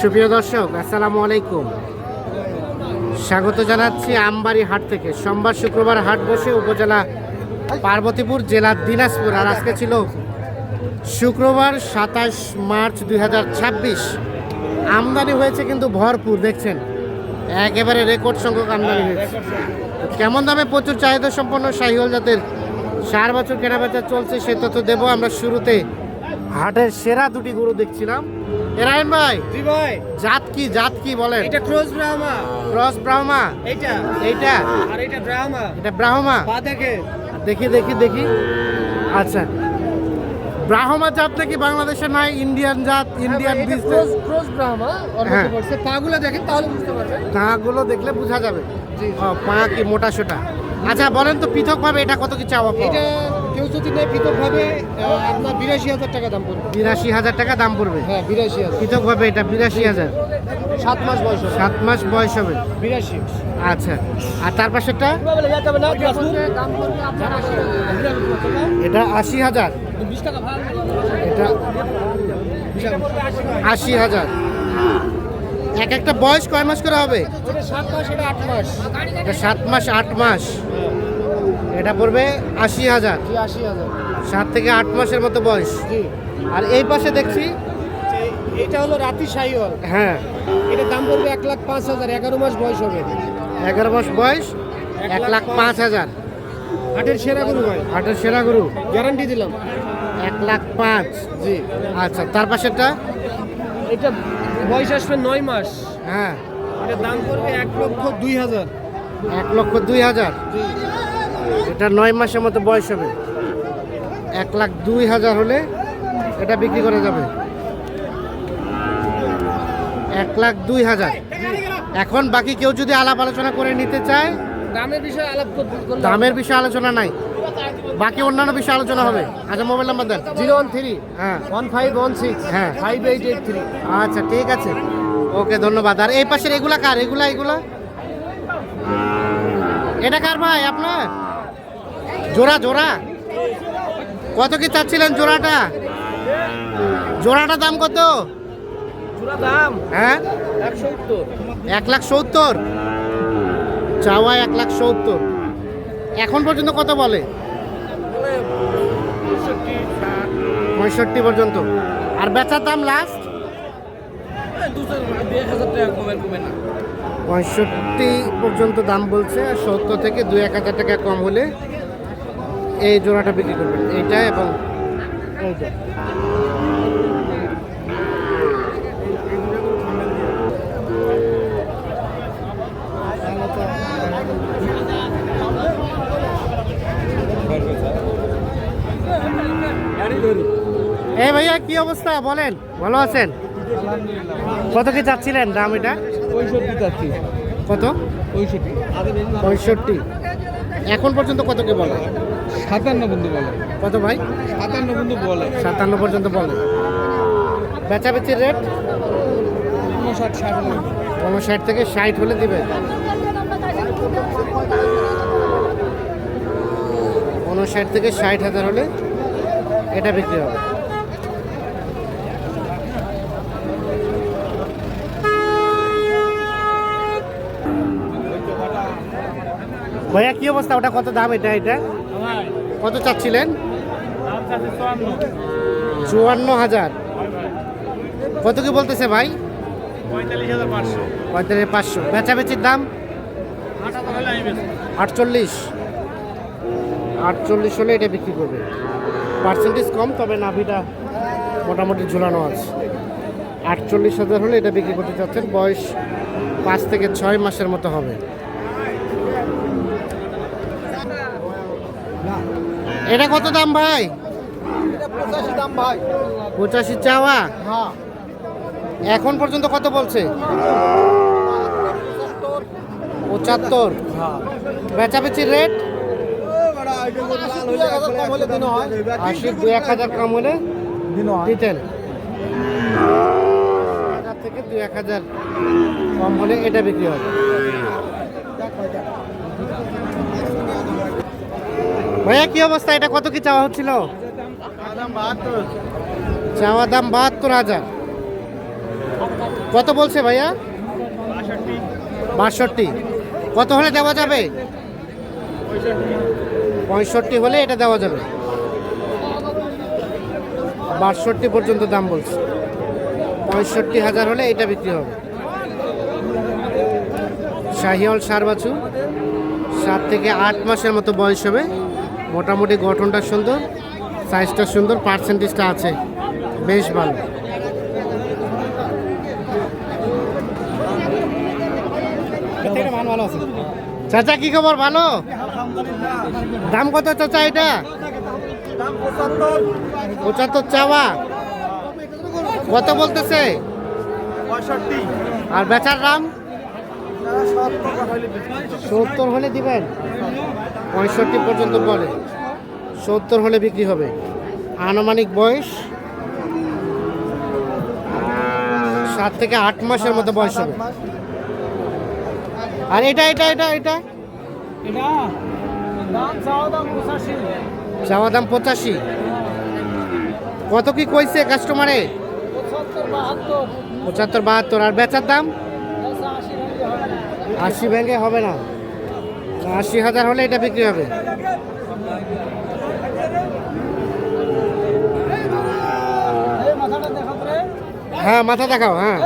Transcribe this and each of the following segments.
সুপ্রিয় দর্শক, আসসালামু আলাইকুম। স্বাগত জানাচ্ছি আমবাড়ি হাট থেকে। সোমবার শুক্রবার হাট বসে উপজেলা পার্বতীপুর, জেলা দিনাজপুর। আর আজকে ছিল শুক্রবার 27 মার্চ 2026। আমদানি হয়েছে কিন্তু ভরপুর, দেখছেন একেবারে রেকর্ড সংখ্যক আমদানি হয়েছে। কেমন দামে প্রচুর চাহিদা সম্পন্ন শাহিওয়াল জাতের 4 বছর কেনাবেচা চলছে সে তথ্য দেবো। আমরা শুরুতে হাটের সেরা দুটি গরু দেখছিলাম। এরায়ন ভাই, জি ভাই, জাত কি বলেন? এটা ক্রস ব্রাহ্মা। ক্রস ব্রাহ্মা। এইটা আর এটা ব্রাহ্মা। এটা ব্রাহ্মা। পা দেখে দেখি। আচ্ছা, ব্রাহ্মা জাত নাকি বাংলাদেশে নাই? ইন্ডিয়ান জাত, ইন্ডিয়ান বীজ। ক্রস ব্রাহ্মা হ্যাঁ। বলছে। পাগুলো দেখেন তাহলে বুঝতে পারবেন। পাগুলো দেখলে বোঝা যাবে। জি। ও, পা কি মোটা সোটা? আচ্ছা বলেন তো, পৃথকভাবে এটা কত কি চাওয়া? এটা কেউ যদি নেয় পৃথকভাবে আপনার 82,000 টাকা দাম পড়বে। 82,000 টাকা দাম পড়বে। হ্যাঁ, 82,000। পৃথকভাবে এটা 82,000। 7 মাস বয়স হবে। 7 মাস বয়স হবে। 82। আচ্ছা, আর তার পাশেরটা? এটা 80,000। 20 টাকা ভাড়া। এটা 80,000। এক একটা বয়স কয় মাস করে হবে? এটা 7 মাস, এটা 8 মাস। এটা 7 মাস 8 মাস। এটা পড়বে 80,000। জি, 80,000। 7 থেকে 8 মাসের মতো বয়স। জি। আর এই পাশে দেখছি, এটা হলো রাতি শাহিওয়াল। হ্যাঁ, এটার দাম পড়বে 1,05,000। 11 মাস বয়স হবে। 11 মাস বয়স, 1,05,000। হাটের সেরা গরু ভাই, হাটের সেরা গরু, গ্যারান্টি দিলাম। 1,05,000। জি। আচ্ছা, তার পাশেরটা? এটা বয়স আসবে 9 মাস। হ্যাঁ, এটার দাম পড়বে 1,02,000। 1,02,000। জি। এটা 9 মাসের মতো বয়স হবে। 1,02,000 হলে এটা বিক্রি করা যাবে। 1,02,000। এখন বাকি কেউ যদি আলাপ আলোচনা করে নিতে চায়? দামের বিষয়ে আলাপ করতে দামের বিষয়ে আলোচনা নাই, বাকি অন্যান্য বিষয়ে আলোচনা হবে। আচ্ছা, মোবাইল নাম্বার দেন। 013 হ্যাঁ 1516 হ্যাঁ 5883। আচ্ছা, ঠিক আছে, ওকে, ধন্যবাদ। আর এই পাশের এগুলা কার? এগুলা এটা কার ভাই আপনার? জোড়া কত কি চাচ্ছিলেন জোড়াটা দাম কত? পুরো দাম হ্যাঁ, 170। 1,70,000 চাওয়া। 1,70,000 এখন পর্যন্ত কত বলে? 65 পর্যন্ত। আর বেচার দাম লাস্ট 2,000 টাকা কমে না। 65 পর্যন্ত দাম বলছে। 70 থেকে 2-1,000 টাকা কম হলে এই জোড়াটা বিক্রি করবেন, এইটা এবং এইটা। এই ভাইয়া, কি অবস্থা বলেন? ভালো আছেন? কত কি চাচ্ছিলেন দাম এটা? 65 যাচ্ছি। কত? 65। 65। এখন পর্যন্ত কত কি বলে? 57 বন্ধু বলে। কত ভাই? 57 বন্ধু বলে। 57 পর্যন্ত বলে। বেচাবেচির রেট 59-60। 59 থেকে 60 হলে দিবে। 59 থেকে 60,000 হলে এটা বিক্রি হবে। ভাইয়া, কি অবস্থা? ওটা কত দাম? এটা কত চাচ্ছিলেন? 54,000। কত কি বলতেছে ভাই? 45,500। বেচাবেচির দাম 48 হলে এটা বিক্রি করবে। পার্সেন্টেজ কম, তবে নাভিটা মোটামুটি ঝুলানো আছে। 48,000 হলে এটা বিক্রি করতে চাচ্ছেন। বয়স 5 থেকে 6 মাসের মতো হবে। এটা কত দাম ভাই? 85 দাম ভাই। 85 চাওয়া। হ্যাঁ। এখন পর্যন্ত কত বলছে? 75। বেচাবেচির রেট 80, 2-1,000 কম হলে দিতেন। 1,000 থেকে 2-1,000 কম হলে এটা বিক্রি হবে। ভাইয়া, কি অবস্থা? এটা কত কি চাওয়া হচ্ছিল? চাওয়া দাম 72,000। কত বলছে ভাইয়া? 62। কত হলে দেওয়া যাবে? 65 হলে এটা দেওয়া যাবে। 62 পর্যন্ত দাম বলছে। 65,000 হলে এটা বিক্রি হবে। শাহিওয়াল ষাঁড় বাছুর, 7 থেকে 8 মাসের মতো বয়স হবে। মোটামুটি গঠনটা সুন্দর, সাইজটা সুন্দর, পার্সেন্টেজটা আছে বেশ ভালো। চাচা কি খবর? ভালো। দাম কত চাচা এটা? 75 চাওয়া। কত বলতেছে? 65। আর বেচার দাম 70 হলে দিবেন। 65 পর্যন্ত বলে, 70 হলে বিক্রি হবে। আনুমানিক বয়স 7 থেকে 8 মাসের মতো বয়স হবে। আর এটা এটা এটা এটা চাওয়া দাম 85। কত কি কইছে কাস্টমারে? 75 72। আর বেচার দাম 80 ভেঙে হবে না। 80,000 হলে এটা বিক্রি হবে। হ্যাঁ মাথা দেখাও। হ্যাঁ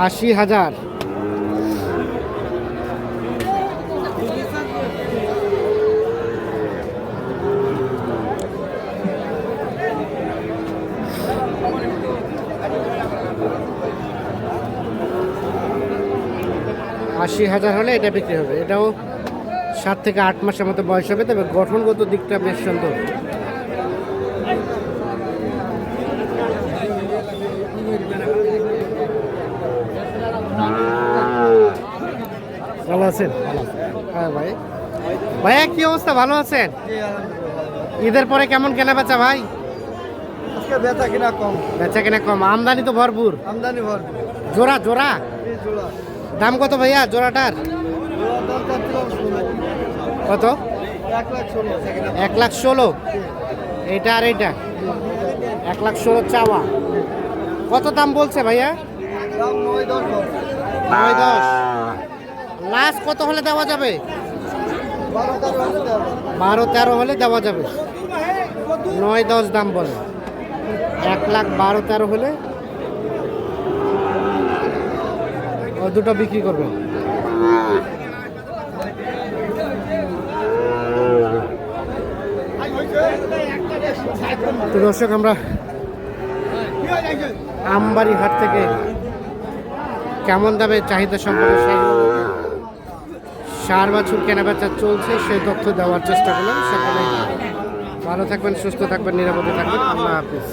80,000। আশি হাজার হলে এটা বিক্রি হবে। এটাও 7 থেকে 8 মাসের মতো বয়স হবে, তবে গঠনগত দিকটা বেশ সুন্দর। ভালো আছেন? হ্যাঁ ভাই। ভাইয়া কি অবস্থা? ভালো আছেন? ঈদের পরে কেমন কেনা বেচা ভাই? আজকে বেচা কিনা কম। বেচা কেনা কম, আমদানি তো ভরপুর। আমদানি ভরপুর। জোড়া জোড়া জোড়া দাম কত ভাইয়া জোড়াটার? কত? 1,16,000। এইটা আর এইটা 1,16,000 চাওয়া। কত দাম বলছে ভাইয়া? 9-10। লাস্ট কত হলে দেওয়া যাবে? 12-13 হলে দেওয়া যাবে। 9-10 দাম বলে। 1,12,13 হলে ও দুটো বিক্রি করবে। তো দর্শক, আমরা আমবাড়ি হাট থেকে কেমন দামে চাহিদা সম্পর্কে ষাঁড় বাছুর কেনাবেচা চলছে সেই তথ্য দেওয়ার চেষ্টা করলাম। সেখানে ভালো থাকবেন, সুস্থ থাকবেন, নিরাপদে থাকবেন। আল্লাহ হাফিজ।